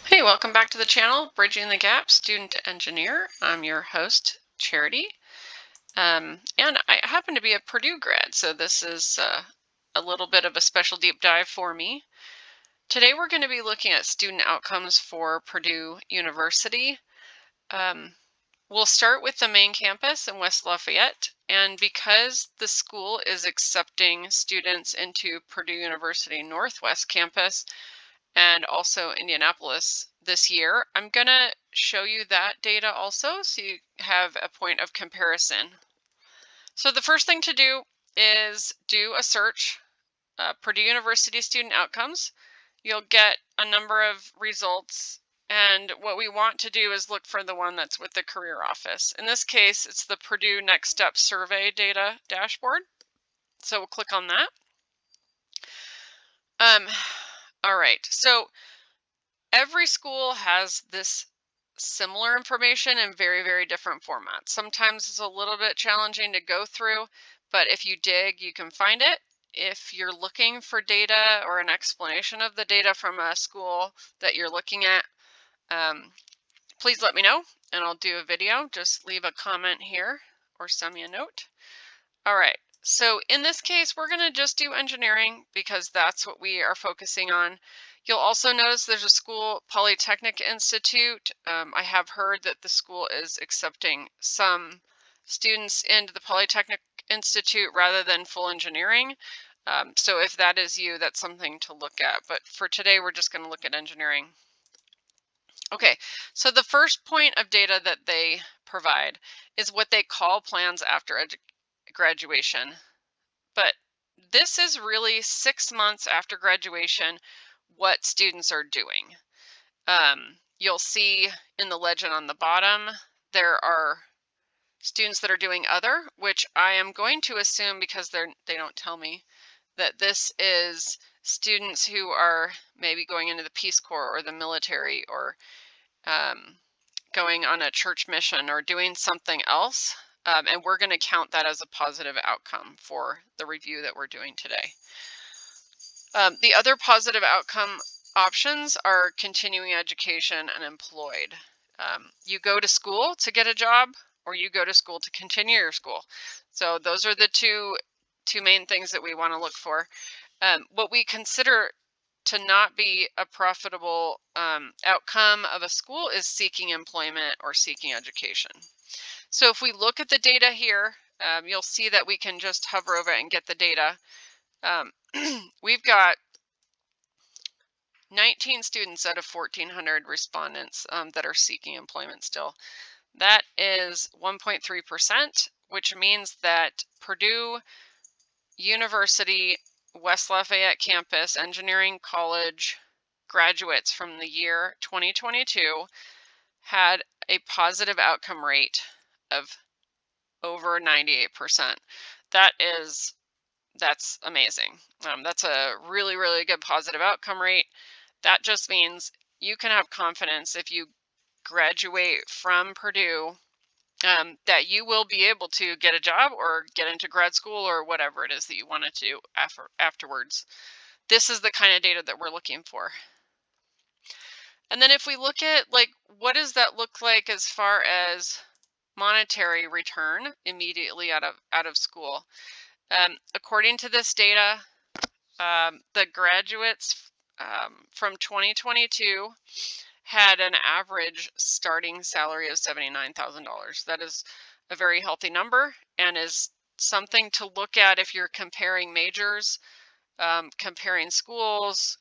Hey, welcome back to the channel, Bridging the Gap Student Engineer. I'm your host, Charity. And I happen to be a Purdue grad, so this is a little bit of a special deep dive for me. Today we're going to be looking at student outcomes for Purdue University. Um, we'll start with the main campus in West Lafayette, and because the school is accepting students into Purdue University Northwest campus, and also Indianapolis this year, I'm going to show you that data also so you have a point of comparison. So the first thing to do is do a search, Purdue University student outcomes. You'll get a number of results, and what we want to do is look for the one that's with the career office. In this case, it's the Purdue Next Step Survey data dashboard. So we'll click on that. All right, so every school has this similar information in very, very different formats. Sometimes it's a little bit challenging to go through, but if you dig, you can find it. If you're looking for data or an explanation of the data from a school that you're looking at, please let me know and I'll do a video. Just leave a comment here or send me a note. All right. So in this case, we're going to just do engineering because that's what we are focusing on. You'll also notice there's a school, Polytechnic Institute. I have heard that the school is accepting some students into the Polytechnic Institute rather than full engineering. So if that is you, that's something to look at. But for today, we're just going to look at engineering. Okay, so the first point of data that they provide is what they call plans after graduation. But this is really 6 months after graduation what students are doing. You'll see in the legend on the bottom, there are students that are doing other, which I am going to assume because they don't tell me that this is students who are maybe going into the Peace Corps or the military or going on a church mission or doing something else. And we're going to count that as a positive outcome for the review that we're doing today. The other positive outcome options are continuing education and employed. You go to school to get a job or you go to school to continue your school. So those are the two main things that we want to look for. What we consider to not be a profitable outcome of a school is seeking employment or seeking education. So if we look at the data here, you'll see that we can just hover over it and get the data. We've got 19 students out of 1,400 respondents that are seeking employment still. That is 1.3%, which means that Purdue University West Lafayette campus engineering college graduates from the year 2022 had a positive outcome rate of over 98%. That's amazing. That's a really, really good positive outcome rate. That just means you can have confidence if you graduate from Purdue that you will be able to get a job or get into grad school or whatever it is that you want to do afterwards. This is the kind of data that we're looking for. And then if we look at what does that look like as far as monetary return immediately out of school? According to this data, the graduates from 2022 had an average starting salary of $79,000. That is a very healthy number and is something to look at if you're comparing majors, comparing schools,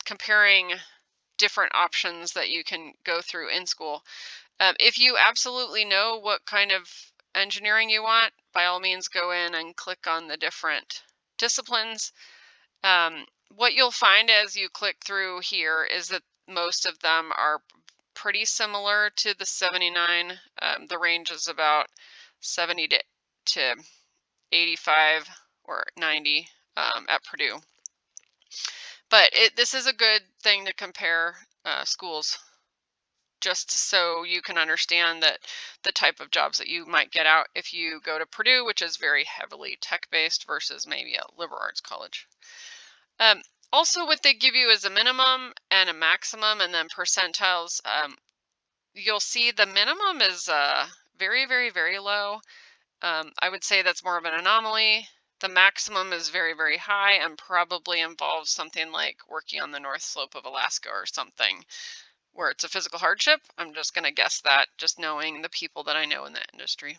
comparing different options that you can go through in school. If you absolutely know what kind of engineering you want, by all means go in and click on the different disciplines. What you'll find as you click through here is that most of them are pretty similar to the 79. The range is about 70 to 85 or 90 at Purdue. But this is a good thing to compare schools, just so you can understand that the type of jobs that you might get out if you go to Purdue, which is very heavily tech-based, versus maybe a liberal arts college. Also, what they give you is a minimum and a maximum, and then percentiles. You'll see the minimum is very, very, very low. I would say that's more of an anomaly. The maximum is very, very high and probably involves something like working on the North Slope of Alaska or something where it's a physical hardship. I'm just going to guess that, just knowing the people that I know in that industry.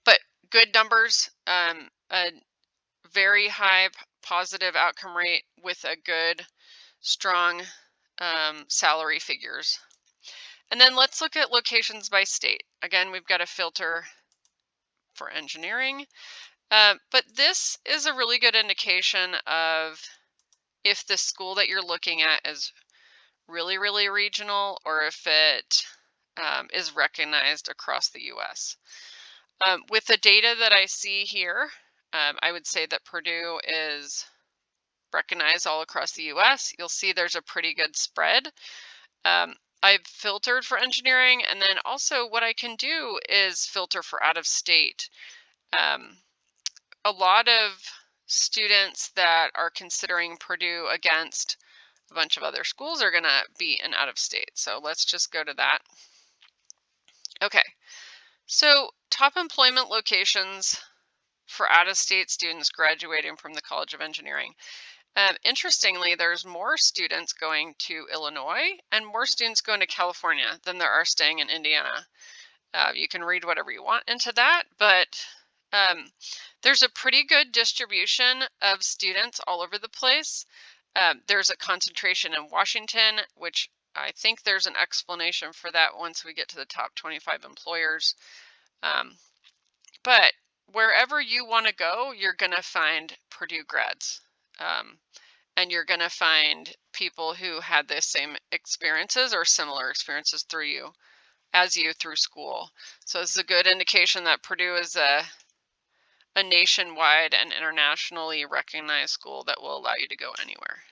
But good numbers, a very high positive outcome rate with a good, strong salary figures. And then let's look at locations by state. Again, we've got a filter for engineering. But this is a really good indication of if the school that you're looking at is really, really regional or if it is recognized across the US. With the data that I see here, I would say that Purdue is recognized all across the US. You'll see there's a pretty good spread. I've filtered for engineering, and then also what I can do is filter for out of state. A lot of students that are considering Purdue against a bunch of other schools are going to be in out of state. So let's just go to that. Okay, so top employment locations for out of state students graduating from the College of Engineering. Interestingly, there's more students going to Illinois and more students going to California than there are staying in Indiana. You can read whatever you want into that, but there's a pretty good distribution of students all over the place. There's a concentration in Washington, which I think there's an explanation for that once we get to the top 25 employers. But wherever you want to go, you're going to find Purdue grads. And you're going to find people who had the same experiences or similar experiences through you through school. So this is a good indication that Purdue is a nationwide and internationally recognized school that will allow you to go anywhere.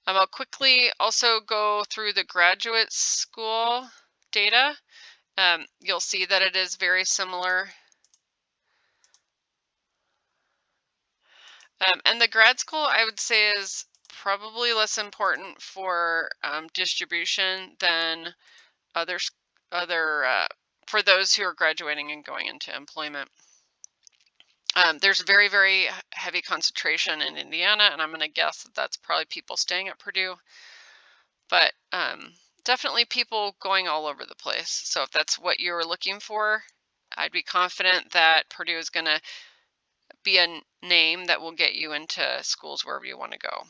I'll quickly also go through the graduate school data. You'll see that it is very similar. And the grad school, I would say, is probably less important for distribution than other for those who are graduating and going into employment. There's very, very heavy concentration in Indiana, and I'm going to guess that that's probably people staying at Purdue, but definitely people going all over the place. So if that's what you were looking for, I'd be confident that Purdue is going to be a name that will get you into schools wherever you want to go.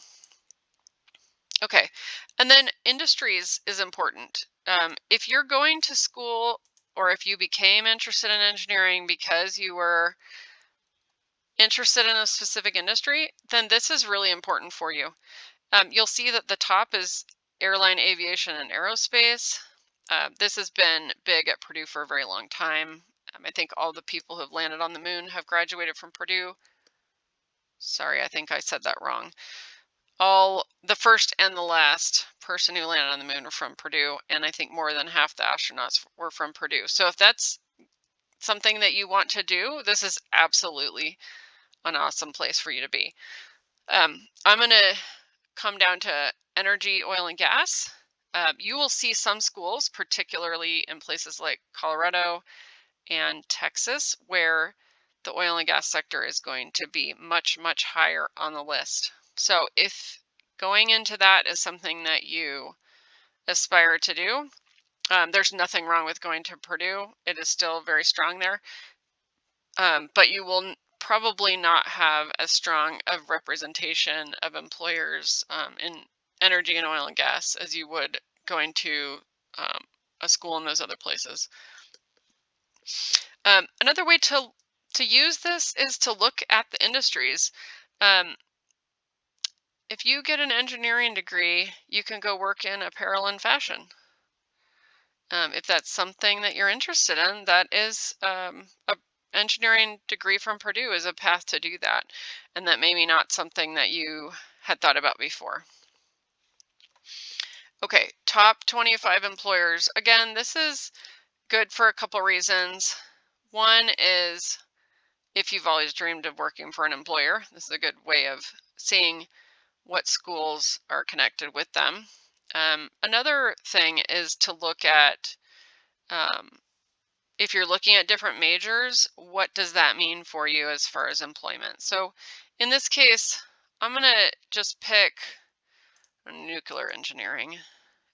Okay, and then industries is important. If you're going to school or if you became interested in engineering because you were interested in a specific industry, then this is really important for you. You'll see that the top is airline, aviation, and aerospace. This has been big at Purdue for a very long time. I think all the people who have landed on the moon have graduated from Purdue. Sorry, I think I said that wrong. The first and the last person who landed on the moon were from Purdue, and I think more than half the astronauts were from Purdue. So if that's something that you want to do, this is absolutely an awesome place for you to be. I'm going to come down to energy, oil, and gas. You will see some schools, particularly in places like Colorado and Texas, where the oil and gas sector is going to be much, much higher on the list. So if going into that is something that you aspire to do, there's nothing wrong with going to Purdue. It is still very strong there. But you will probably not have as strong of representation of employers in energy and oil and gas as you would going to a school in those other places. Another way to use this is to look at the industries. If you get an engineering degree, you can go work in apparel and fashion. If that's something that you're interested in, that is a engineering degree from Purdue is a path to do that. And that may be not something that you had thought about before. Okay, top 25 employers. Again, this is good for a couple reasons. One is if you've always dreamed of working for an employer, this is a good way of seeing what schools are connected with them. Another thing is to look at, um, if you're looking at different majors, what does that mean for you as far as employment? So in this case, I'm going to just pick nuclear engineering.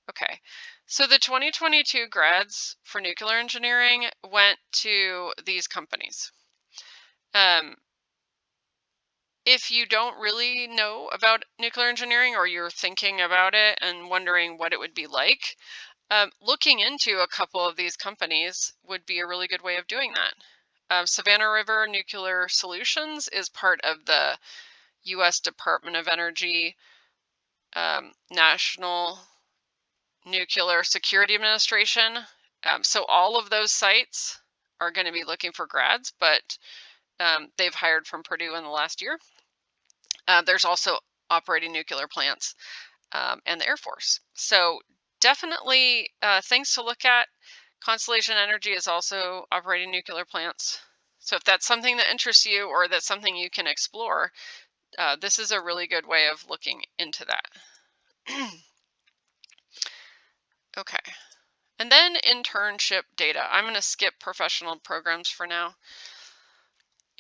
Okay. So the 2022 grads for nuclear engineering went to these companies. Um, if you don't really know about nuclear engineering, or you're thinking about it and wondering what it would be like, looking into a couple of these companies would be a really good way of doing that. Savannah River Nuclear Solutions is part of the U.S. Department of Energy National Nuclear Security Administration. So all of those sites are going to be looking for grads, but they've hired from Purdue in the last year. There's also operating nuclear plants and the Air Force. So definitely things to look at. Constellation Energy is also operating nuclear plants. So if that's something that interests you, or that's something you can explore, this is a really good way of looking into that. Okay. And then internship data. I'm going to skip professional programs for now.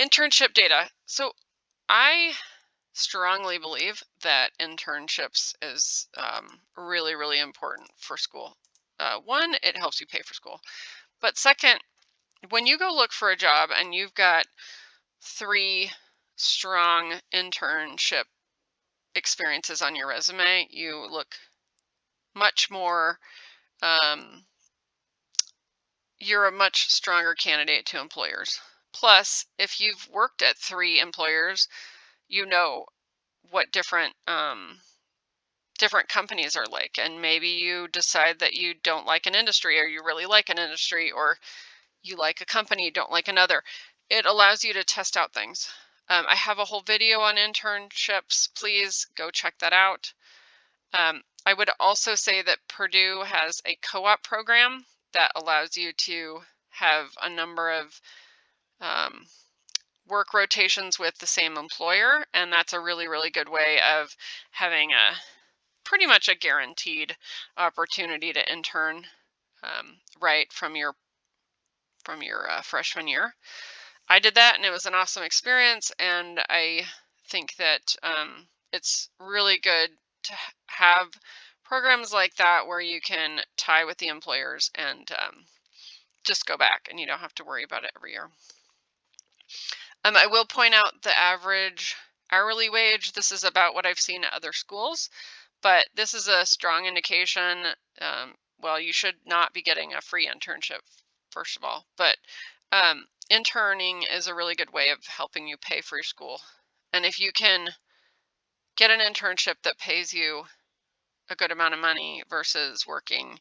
Internship data. So I strongly believe that internships is really, really important for school. One, it helps you pay for school. But second, when you go look for a job and you've got 3 strong internship experiences on your resume, you look much more, you're a much stronger candidate to employers. Plus, if you've worked at 3 employers, you know what different companies are like, and maybe you decide that you don't like an industry, or you really like an industry, or you like a company, you don't like another. It allows you to test out things. I have a whole video on internships. Please go check that out. I would also say that Purdue has a co-op program that allows you to have a number of work rotations with the same employer, and that's a really, really good way of having a pretty much a guaranteed opportunity to intern right from your freshman year. I did that, and it was an awesome experience, and I think that it's really good to have programs like that where you can tie with the employers and just go back, and you don't have to worry about it every year. I will point out the average hourly wage. This is about what I've seen at other schools, but this is a strong indication. Well, you should not be getting a free internship, first of all, but interning is a really good way of helping you pay for your school. And if you can get an internship that pays you a good amount of money versus working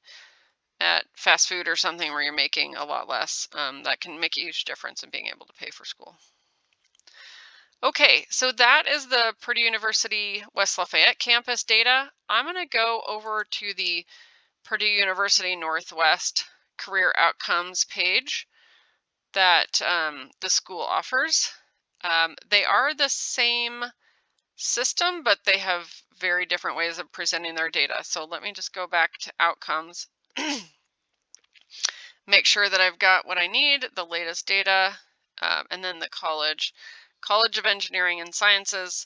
at fast food or something where you're making a lot less, that can make a huge difference in being able to pay for school. Okay, so that is the Purdue University West Lafayette campus data. I'm going to go over to the Purdue University Northwest career outcomes page that the school offers. They are the same system, but they have very different ways of presenting their data. So let me just go back to outcomes. Make sure that I've got what I need, the latest data, and then the College of Engineering and Sciences.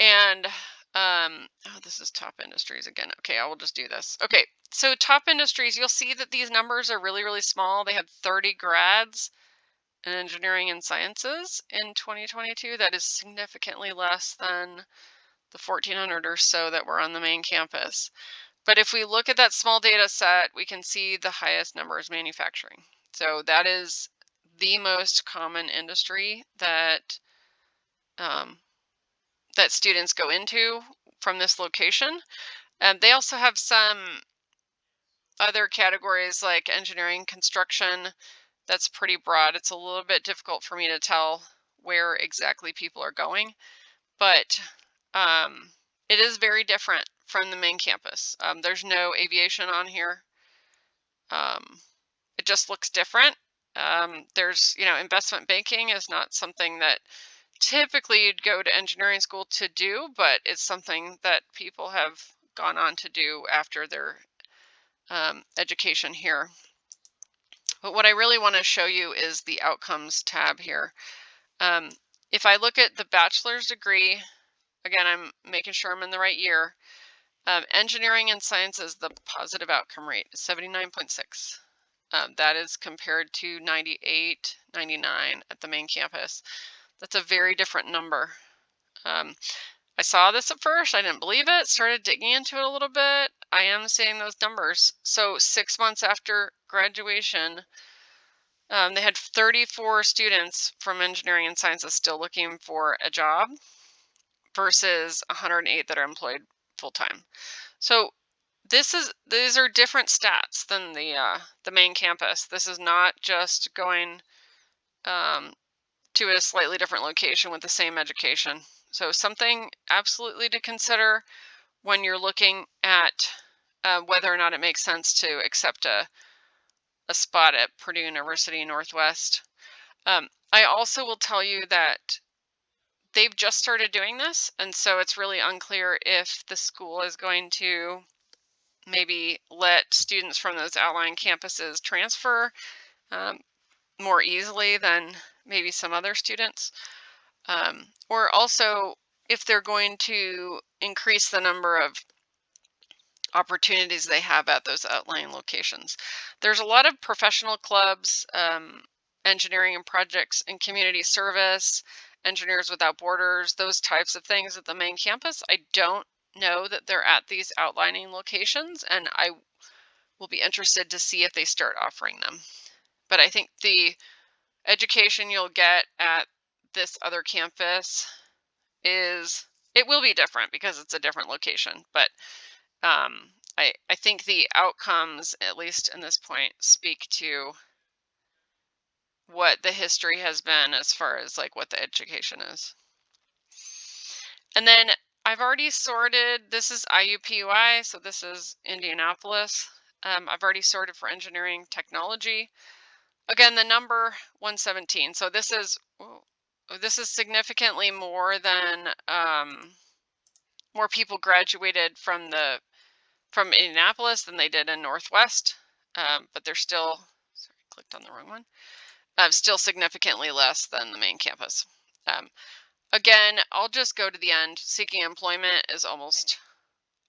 And oh, this is top industries again. Okay, I will just do this. Okay, so top industries, you'll see that these numbers are really, really small. They had 30 grads in engineering and sciences in 2022. That is significantly less than the 1,400 or so that were on the main campus. But if we look at that small data set, we can see the highest number is manufacturing. So that is the most common industry that that students go into from this location. They also have some other categories like engineering, construction. That's pretty broad. It's a little bit difficult for me to tell where exactly people are going, but it is very different from the main campus. There's no aviation on here. It just looks different. There's, investment banking is not something that typically you'd go to engineering school to do, but it's something that people have gone on to do after their education here. But what I really want to show you is the outcomes tab here. Um, if I look at the bachelor's degree, again, I'm making sure I'm in the right year. Engineering and sciences, the positive outcome rate is 79.6. That is compared to 98, 99 at the main campus. That's a very different number. Um, I saw this at first. I didn't believe it. Started digging into it a little bit. I am seeing those numbers. So 6 months after graduation, they had 34 students from engineering and sciences still looking for a job versus 108 that are employed full time. So these are different stats than the main campus. This is not just going um, to a slightly different location with the same education. So something absolutely to consider when you're looking at whether or not it makes sense to accept a spot at Purdue University Northwest. I also will tell you that they've just started doing this, and so it's really unclear if the school is going to maybe let students from those outlying campuses transfer um, more easily than maybe some other students. Or also if they're going to increase the number of opportunities they have at those outlying locations. There's a lot of professional clubs, engineering and projects and community service, Engineers Without Borders, those types of things at the main campus. I don't know that they're at these outlining locations, and I will be interested to see if they start offering them. But I think the education you'll get at this other campus it will be different because it's a different location, but I think the outcomes, at least in this point, speak to what the history has been as far as like what the education is. And then I've already sorted, this is IUPUI, so this is Indianapolis. I've already sorted for engineering technology. Again, the number 117. So this is significantly more than more people graduated from Indianapolis than they did in Northwest, but they're still, sorry, clicked on the wrong one, still significantly less than the main campus. Again, I'll just go to the end. Seeking employment is almost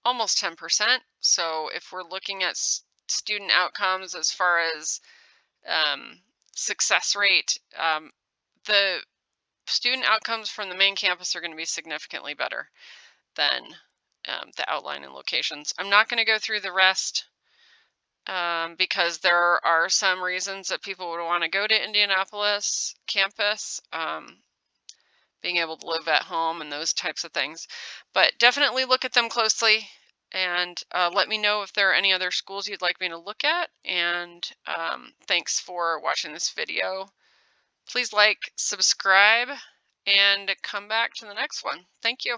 10%. So if we're looking at student outcomes as far as success rate, the student outcomes from the main campus are going to be significantly better than the outlying locations. I'm not going to go through the rest because there are some reasons that people would want to go to Indianapolis campus, being able to live at home and those types of things. But definitely look at them closely and let me know if there are any other schools you'd like me to look at. And thanks for watching this video. Please like, subscribe, and come back to the next one. Thank you.